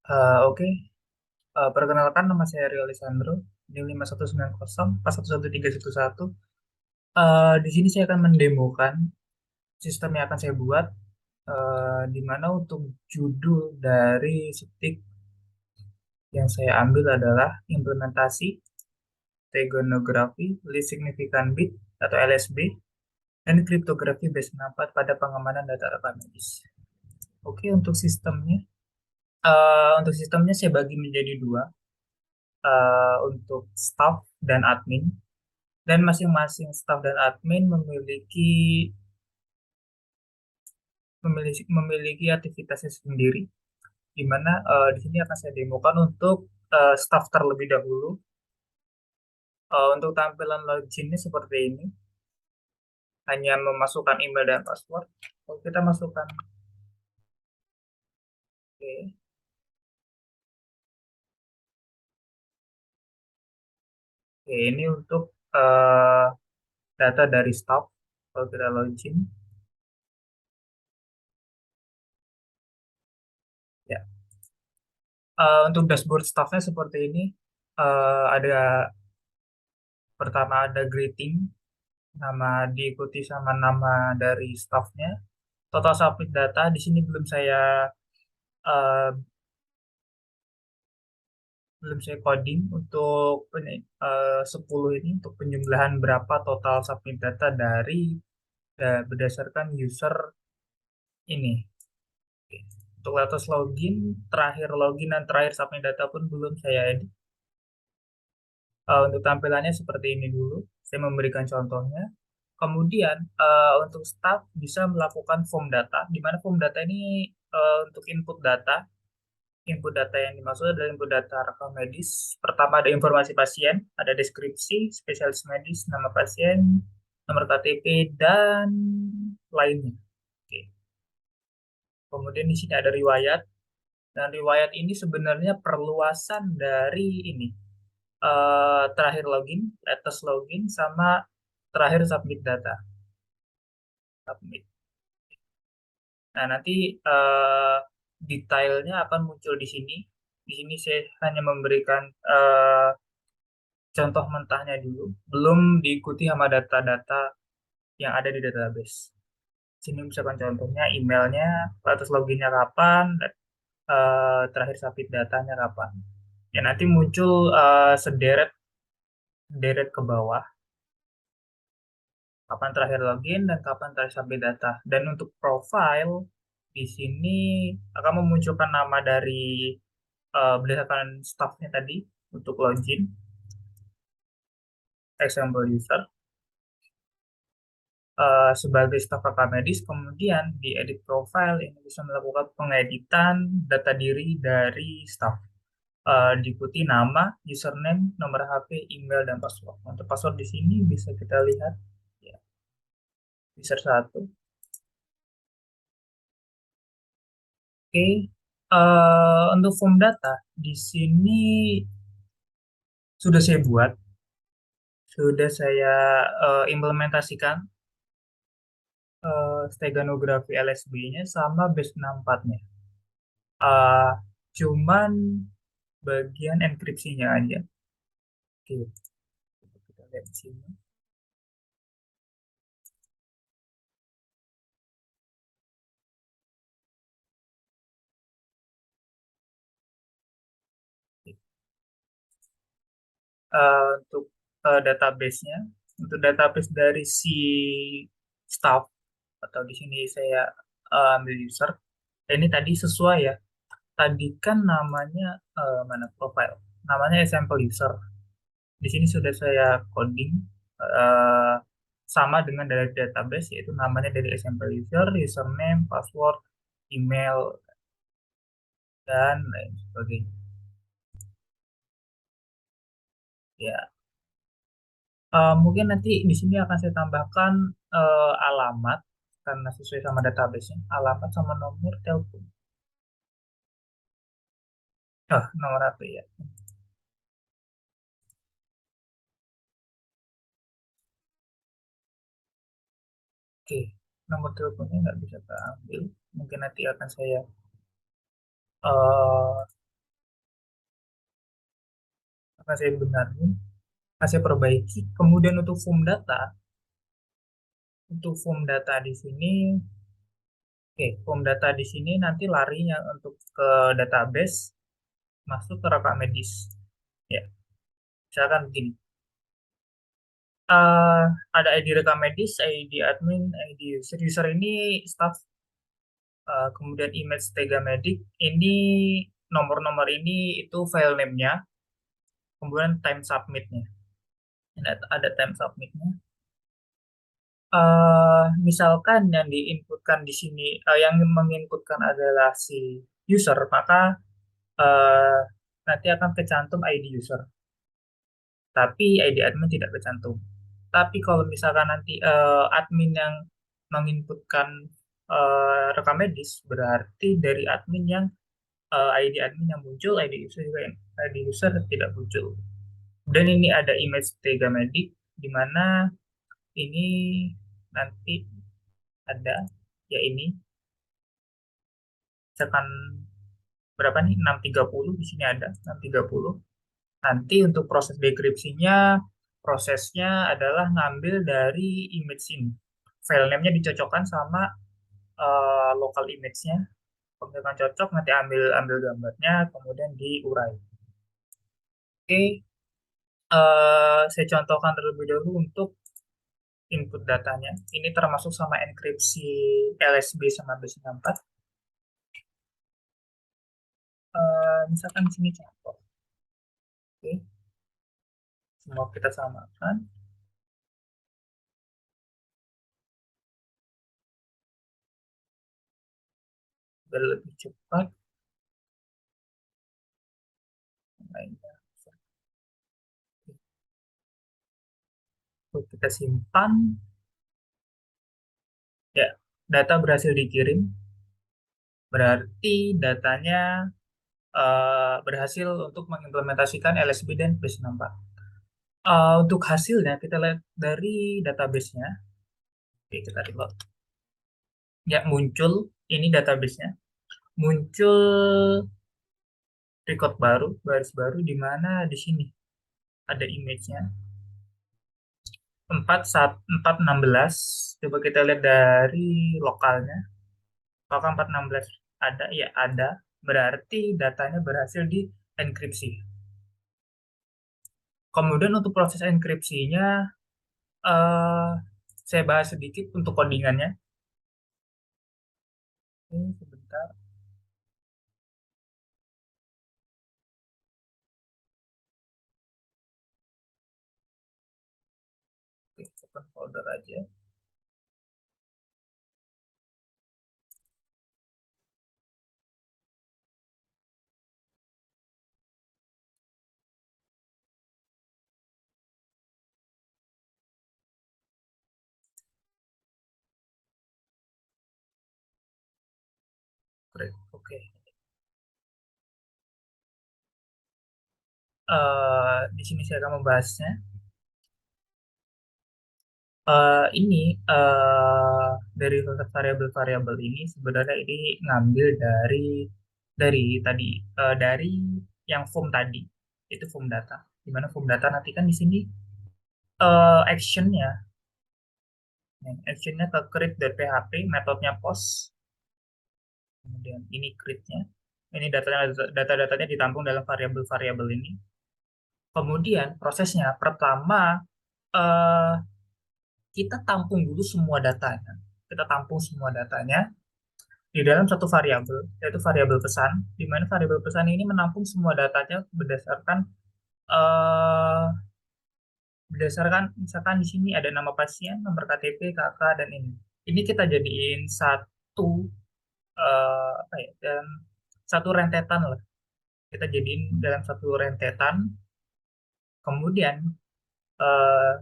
Oke. Perkenalkan nama saya Rio Lisandro, NIM 5190411311. Di sini saya akan mendemokan sistem yang akan saya buat, di mana untuk judul dari stick yang saya ambil adalah implementasi steganography least significant bit atau LSB dan kriptografi base 64 pada pengamanan data rekam medis. Oke, untuk sistemnya saya bagi menjadi dua, untuk staff dan admin. Dan masing-masing staff dan admin memiliki aktivitasnya sendiri, di mana di sini akan saya demokan untuk staff terlebih dahulu. Untuk tampilan loginnya seperti ini, hanya memasukkan email dan password. Kalau kita masukkan, oke, oke, ini untuk eh, data dari staff. Kalau kita login, ya. Untuk dashboard staffnya seperti ini. Pertama ada greeting, nama diikuti sama nama dari staffnya. Total submit data di sini eh, belum saya coding untuk 10 ini, untuk penjumlahan berapa total submit data berdasarkan user ini. Oke. Untuk latest login, terakhir login dan terakhir submit data pun belum saya edit. Untuk tampilannya seperti ini dulu. Saya memberikan contohnya. Kemudian untuk staff bisa melakukan form data, di mana form data ini untuk input data. Input data yang dimaksud adalah input data rekam medis. Pertama ada informasi pasien, ada deskripsi, spesialis medis, nama pasien, nomor KTP, dan lainnya. Oke. Kemudian di sini ada riwayat, dan riwayat ini sebenarnya perluasan dari ini. Terakhir login, latest login, sama terakhir submit data. Submit. Nah, nanti eh, detailnya akan muncul di sini. Di sini saya hanya memberikan contoh mentahnya dulu, belum diikuti sama data-data yang ada di database. Sini misalkan contohnya emailnya, status loginnya kapan, dan terakhir submit datanya kapan. Ya nanti muncul sederet deret ke bawah, kapan terakhir login dan kapan terakhir submit data. Dan untuk profile di sini akan memunculkan nama dari berdasarkan staffnya tadi untuk login, example user, sebagai staf rekam medis. Kemudian di edit profile ini bisa melakukan pengeditan data diri dari staf. Diikuti nama, username, nomor HP, email, dan password. Untuk password di sini bisa kita lihat, ya, user 1. Oke. Untuk form data di sini sudah saya buat, sudah saya implementasikan steganografi LSB-nya sama base 64-nya. Eh, Cuman bagian enkripsinya aja. Oke, kita lihat di sini. Untuk database-nya, untuk database dari si staff, atau di sini saya ambil user. Ini tadi sesuai ya. Tadi kan namanya mana profile? Namanya example user. Di sini sudah saya coding eh, sama dengan dari database, yaitu namanya dari example user, username, password, email, dan lain sebagainya. Ya, mungkin nanti di sini akan saya tambahkan alamat karena sesuai sama database-nya, alamat sama nomor telepon. Nomor HP ya. Oke, nomor teleponnya nggak bisa keambil. Mungkin nanti akan saya akan saya benarin, akan saya perbaiki. Kemudian untuk form data di sini, oke, form data di sini nanti larinya untuk ke database, masuk ke rekam medis. Ya, misalkan begini. eh ada ID rekam medis, ID admin, ID user. User ini staff, kemudian image Tegamedik. Ini nomor-nomor ini itu file name-nya, kemudian time submit-nya. Ada time submit-nya. Misalkan yang diinputkan di sini, yang menginputkan adalah si user, maka eh, nanti akan kecantum ID user, tapi ID admin tidak kecantum. Tapi kalau misalkan nanti admin yang menginputkan rekam medis, berarti dari admin yang ID admin yang muncul, ID user juga yang ID user tidak muncul. Dan ini ada image Tegamedik, di mana ini nanti ada, ya ini misalkan berapa nih, 630, di sini ada 630. Nanti untuk proses dekripsinya, prosesnya adalah ngambil dari image ini, file name-nya dicocokkan sama local image-nya. Kalau misalkan cocok, nanti ambil ambil gambarnya, kemudian diurai. Oke, saya contohkan terlebih dahulu untuk input datanya. Ini termasuk sama enkripsi LSB sama B94. Misalkan di sini contoh. Oke, semua kita samakan, biar lebih cepat. Lainnya. Oke, kita simpan. Ya, data berhasil dikirim. Berarti datanya berhasil untuk mengimplementasikan LSB dan B94. Untuk hasilnya, kita lihat dari database-nya. Oke, kita reload. Ya, muncul. Ini database-nya. Muncul record baru, baris baru, di mana di sini ada image-nya. 416. Coba kita lihat dari lokalnya. Apakah 416 ada? Ya, ada. Berarti datanya berhasil di enkripsi. Kemudian untuk proses enkripsinya, eh, saya bahas sedikit untuk codingannya. Ini sebentar. Oke, open folder aja. Great. Oke. Di sini saya akan membahasnya. Ini dari variabel-variabel ini sebenarnya ini ngambil dari tadi, dari yang form tadi, itu form data. Di mana form data nanti kan di sini actionnya, actionnya ke create.php, metodenya post, kemudian ini create-nya, ini data-datanya ditampung dalam variabel-variabel ini. Kemudian prosesnya pertama, eh, kita tampung dulu semua datanya. Kita tampung semua datanya di dalam satu variabel, yaitu variabel pesan, di mana variabel pesan ini menampung semua datanya eh, berdasarkan misalkan di sini ada nama pasien, nomor KTP, KK, dan ini. Ini kita jadiin satu, apa ya, dan satu rentetan lah. Kita jadiin dalam satu rentetan. Kemudian eh,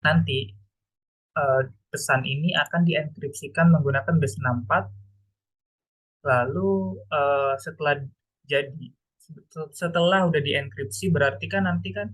nanti eh, pesan ini akan dienkripsikan menggunakan base64. Lalu setelah jadi setelah udah dienkripsi, berarti kan nanti kan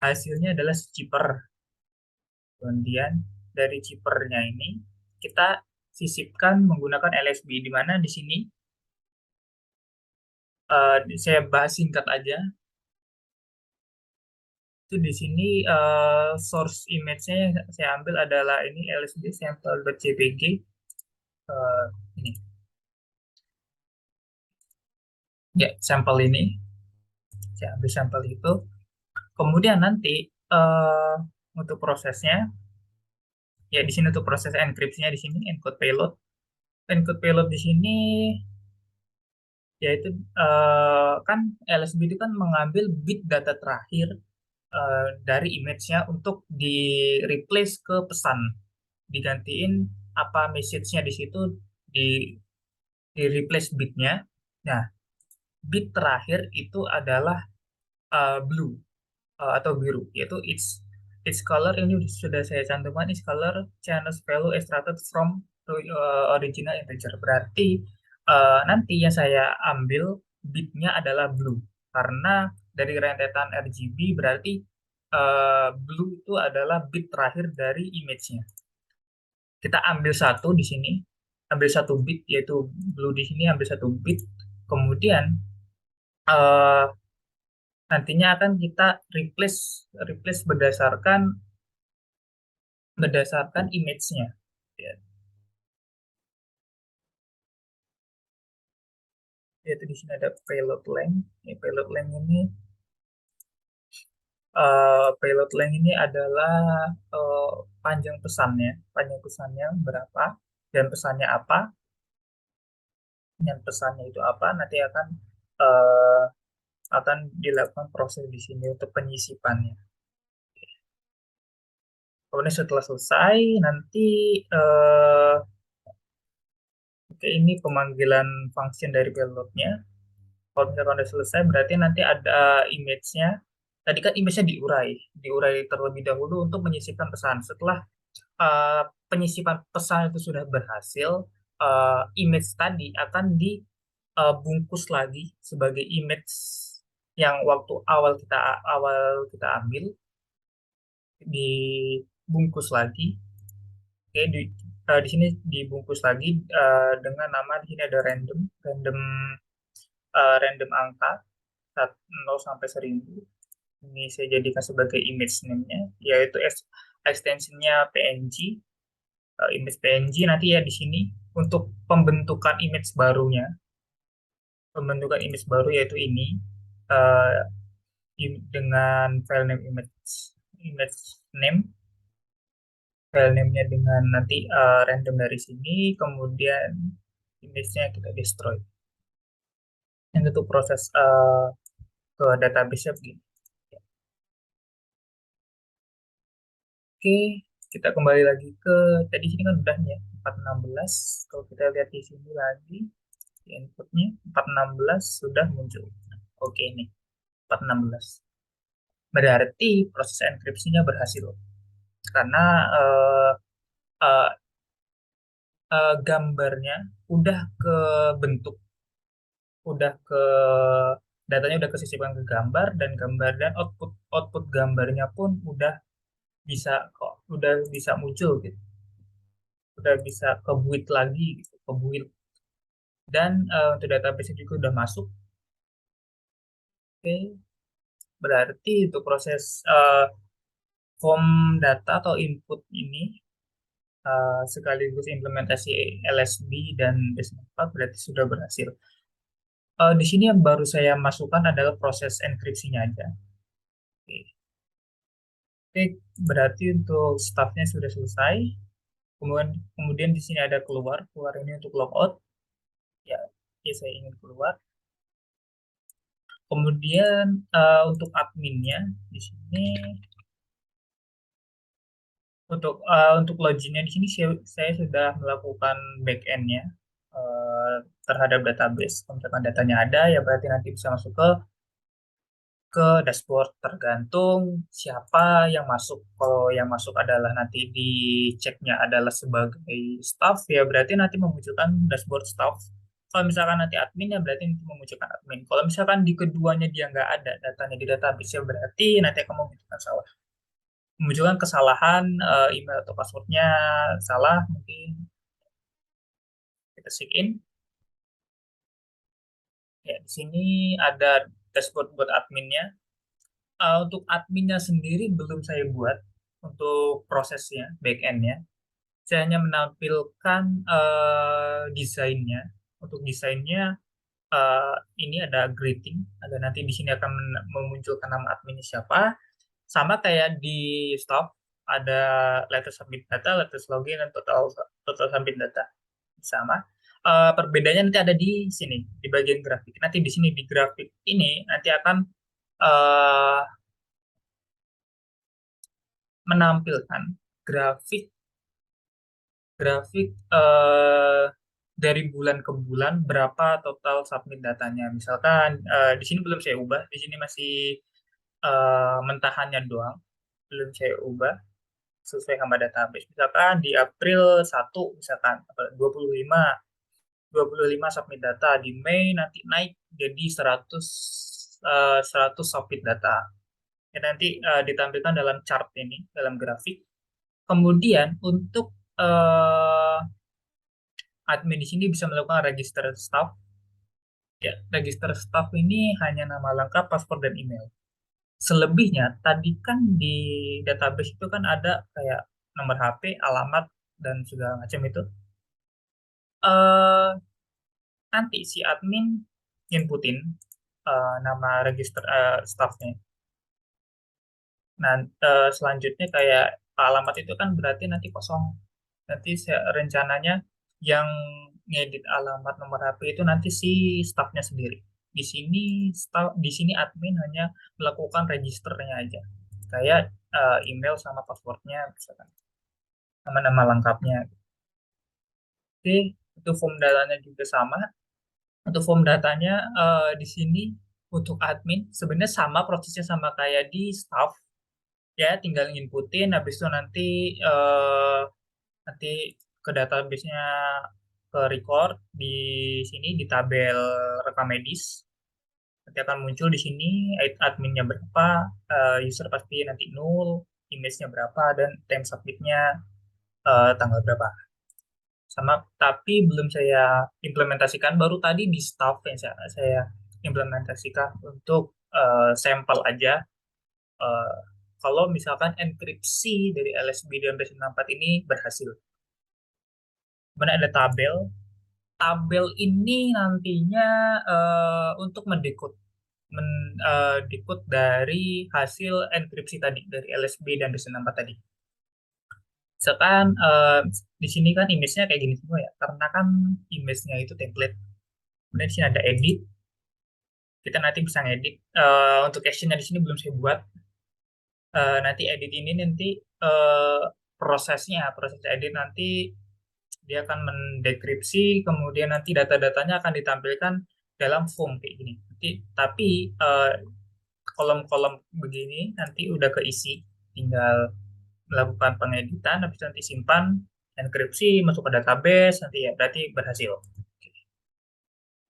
hasilnya adalah zipper. Kemudian dari zippernya ini kita sisipkan menggunakan LSB, di mana di sini saya bahas singkat aja. Itu di sini source image-nya yang saya ambil adalah ini LSD sample.jpg. Eh, ini ya sampel ini, saya ambil sampel itu. Kemudian nanti eh, untuk prosesnya, ya di sini untuk proses enkripsinya di sini encode payload. Encode payload di sini yaitu kan LSB itu kan mengambil bit data terakhir dari image-nya untuk di replace ke pesan, digantiin apa message-nya di situ, di di replace bitnya. Nah, bit terakhir itu adalah blue atau biru, yaitu its color ini sudah saya cantumkan, its color channels value extracted from original integer. Berarti nanti yang saya ambil bitnya adalah blue karena dari rentetan RGB, berarti blue itu adalah bit terakhir dari image-nya. Kita ambil satu di sini, ambil satu bit yaitu blue di sini, ambil satu bit, kemudian eh, nantinya akan kita replace replace berdasarkan image-nya. Ya, yaitu di sini ada payload length. Ya, payload length ini adalah eh, panjang pesannya berapa dan pesannya apa, dan pesannya itu apa nanti eh, akan dilakukan proses di sini untuk penyisipannya. Kemudian setelah selesai nanti eh, oke, ini pemanggilan function dari payloadnya. Kalau misalkan udah selesai, berarti nanti ada image-nya. Tadi kan image-nya diurai terlebih dahulu untuk menyisipkan pesan. Setelah uh, penyisipan pesan itu sudah berhasil, image tadi akan dibungkus lagi sebagai image yang waktu awal kita ambil, dibungkus lagi. Oke, di sini dibungkus lagi dengan nama, di sini ada random, random angka 0 sampai 1000. Ini saya jadikan sebagai image name-nya, yaitu ekstensinya PNG. Image PNG nanti ya di sini untuk pembentukan image baru yaitu ini eh, dengan file name image name, file name-nya dengan nanti random dari sini, kemudian image-nya kita destroy. Yang untuk proses ke database-nya begini. Oke, kita kembali lagi ke tadi sini kan udah ya 416. Kalau kita lihat di sini lagi di inputnya 416 sudah muncul. Oke, ini 416. Berarti proses enkripsinya berhasil karena eh, eh, gambarnya udah ke bentuk, udah ke datanya udah kesisipkan ke gambar, dan output output gambarnya pun bisa udah bisa muncul gitu, udah bisa ke build lagi gitu, ke build. Dan untuk database juga udah masuk. Oke, berarti untuk proses form data atau input ini sekaligus implementasi LSB dan Base4 berarti sudah berhasil. Di sini yang baru saya masukkan adalah proses enkripsinya aja. Oke, Oke, berarti untuk staffnya sudah selesai. Kemudian di sini ada keluar ini untuk logout. Ya, ya saya ingin keluar. Kemudian untuk adminnya di sini, untuk loginnya di sini saya sudah melakukan backend-nya eh, terhadap database. Kalau misalkan datanya ada, ya berarti nanti bisa masuk ke dashboard, tergantung siapa yang masuk. Kalau yang masuk adalah nanti diceknya adalah sebagai staff, ya berarti nanti memunculkan dashboard staff. Kalau misalkan nanti admin, ya berarti nanti memunculkan admin. Kalau misalkan di keduanya dia nggak ada datanya di database, ya berarti nanti akan memunculkan kesalahan, email atau passwordnya salah. Mungkin kita sign in. Ya, di sini ada dashboard buat adminnya. Untuk adminnya sendiri belum saya buat untuk prosesnya, back end-nya. Saya hanya menampilkan desainnya. Untuk desainnya ini ada greeting, ada nanti di sini akan memunculkan nama adminnya siapa. Sama kayak di staff ada letter submit data, letter login, dan total total submit data. Sama. Perbedaannya nanti ada di sini di bagian grafik. Nanti di sini di grafik ini nanti akan eh, menampilkan grafik grafik dari bulan ke bulan berapa total submit datanya. Misalkan di sini belum saya ubah, di sini masih mentahannya doang, belum saya ubah sesuai sama database. Misalkan di April 1 misalkan apa, 25 submit data, di Mei nanti naik jadi 100 submit data. Ya, nanti ditampilkan dalam chart ini, dalam grafik. Kemudian untuk admin di sini bisa melakukan register staff. Ya, register staff ini hanya nama lengkap, paspor, dan email. Selebihnya, tadi kan di database itu kan ada kayak nomor HP, alamat, dan segala macam itu. Eh, Nanti si admin inputin nama register staffnya. Nah, selanjutnya kayak alamat itu kan berarti nanti kosong. Nanti rencananya yang ngedit alamat nomor HP itu nanti si staffnya sendiri. Di sini admin hanya melakukan registernya aja. Kayak email sama passwordnya misalkan. Sama nama lengkapnya. Oke, itu form datanya juga sama. Untuk form datanya di sini untuk admin sebenarnya sama prosesnya sama kayak di staff ya, tinggal inputin habis itu nanti ke database-nya ke record di sini di tabel rekam medis. Nanti akan muncul di sini adminnya berapa, user pasti nanti nol, image-nya berapa, dan time submit-nya tanggal berapa. Sama, tapi belum saya implementasikan, baru tadi di staff yang saya implementasikan untuk sampel aja. Eh, Kalau misalkan enkripsi dari LSB dan RS64 ini berhasil. Kemudian ada tabel. Tabel ini nantinya untuk decode dari hasil enkripsi tadi dari LSB dan RS64 tadi. Misalkan di sini kan image-nya kayak gini semua ya, karena kan image-nya itu template. Kemudian di sini ada edit, kita nanti bisa ngedit. Untuk action-nya di sini belum saya buat. Nanti edit ini nanti eh, proses edit nanti dia akan mendekripsi, kemudian nanti data-datanya akan ditampilkan dalam form kayak gini. Nanti, tapi kolom-kolom begini nanti udah keisi, tinggal melakukan pengeditan, habis itu nanti simpan, enkripsi, masuk ke database, nanti ya berarti berhasil.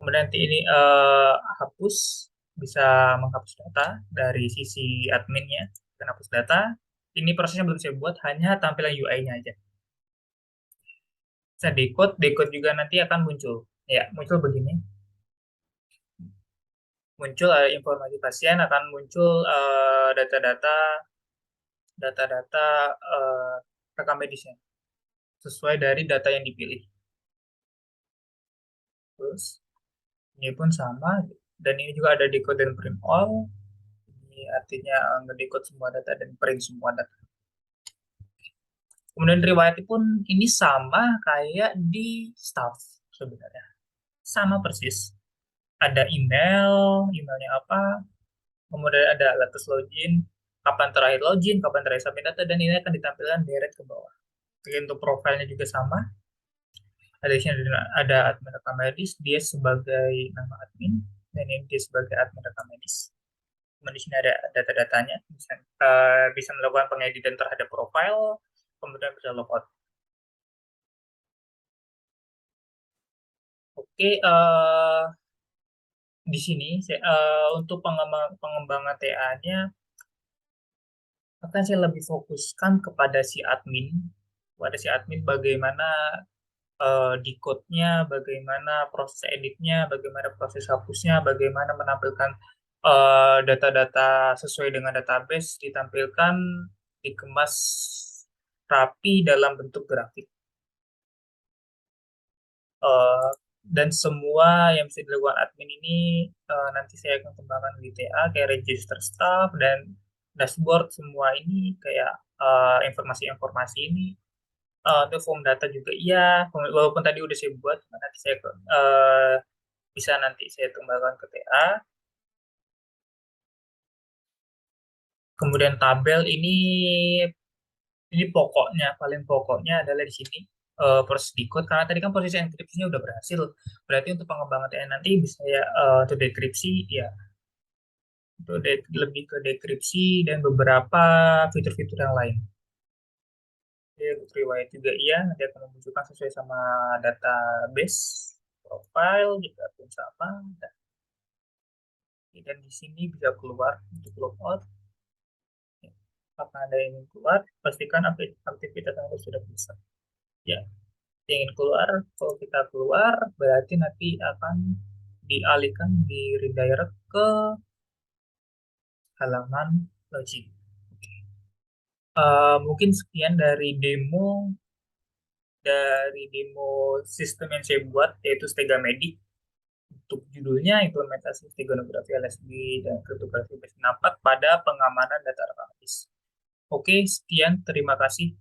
Kemudian nanti ini hapus, bisa menghapus data dari sisi adminnya, dan hapus data. Ini prosesnya belum saya buat, hanya tampilan UI-nya aja. Bisa decode juga nanti akan muncul. Ya, muncul begini. Muncul informasi pasien, akan muncul data-data rekam medisnya sesuai dari data yang dipilih. Terus ini pun sama, dan ini juga ada decode dan print all. Ini artinya ngedecode semua data dan print semua data. Kemudian riwayat pun ini sama kayak di staff sebenarnya. Sama persis. Ada emailnya apa, kemudian ada latest login, kapan terakhir login, kapan terakhir submit data, dan ini akan ditampilkan direct ke bawah. Jadi untuk profilnya juga sama. Ada di sini ada admin rekam medis, dia sebagai nama admin, dan ini dia sebagai admin rekam medis. Kemudian di sini ada data-datanya, bisa melakukan pengeditan terhadap profil, kemudian bisa logout. Oke, di sini untuk pengembangan TA-nya akan saya lebih fokuskan kepada si admin bagaimana decode-nya, bagaimana proses editnya, bagaimana proses hapusnya, bagaimana menampilkan data-data sesuai dengan database ditampilkan, dikemas rapi dalam bentuk grafik. Eh, dan semua yang bisa dilakukan admin ini nanti saya akan kembangkan di TA kayak register staff dan dashboard semua ini kayak informasi-informasi ini. Untuk form data juga iya, walaupun tadi udah saya buat, nanti saya bisa nanti saya kembangkan ke TA. Kemudian tabel ini pokoknya, paling pokoknya adalah di sini proses decode, karena tadi kan proses enkripsinya udah berhasil. Berarti untuk pengembangan TN nanti bisa ya untuk dekripsi ya, untuk lebih ke dekripsi dan beberapa fitur-fitur yang lain. Jadi untuk riwayat juga iya, nanti akan memunculkan sesuai sama database, profile juga pun sama. Dan di sini bisa keluar untuk logout. Apakah ada yang ingin keluar, pastikan aktivitas Anda sudah bisa. Ya, ingin keluar, kalau kita keluar berarti nanti akan dialihkan di redirect ke halaman login. Mungkin sekian dari demo sistem yang saya buat, yaitu Stegamedik. Untuk judulnya implementasi steganografi LSB dan kriptografi berpendapat pada pengamanan data rekaman. Oke, sekian, terima kasih.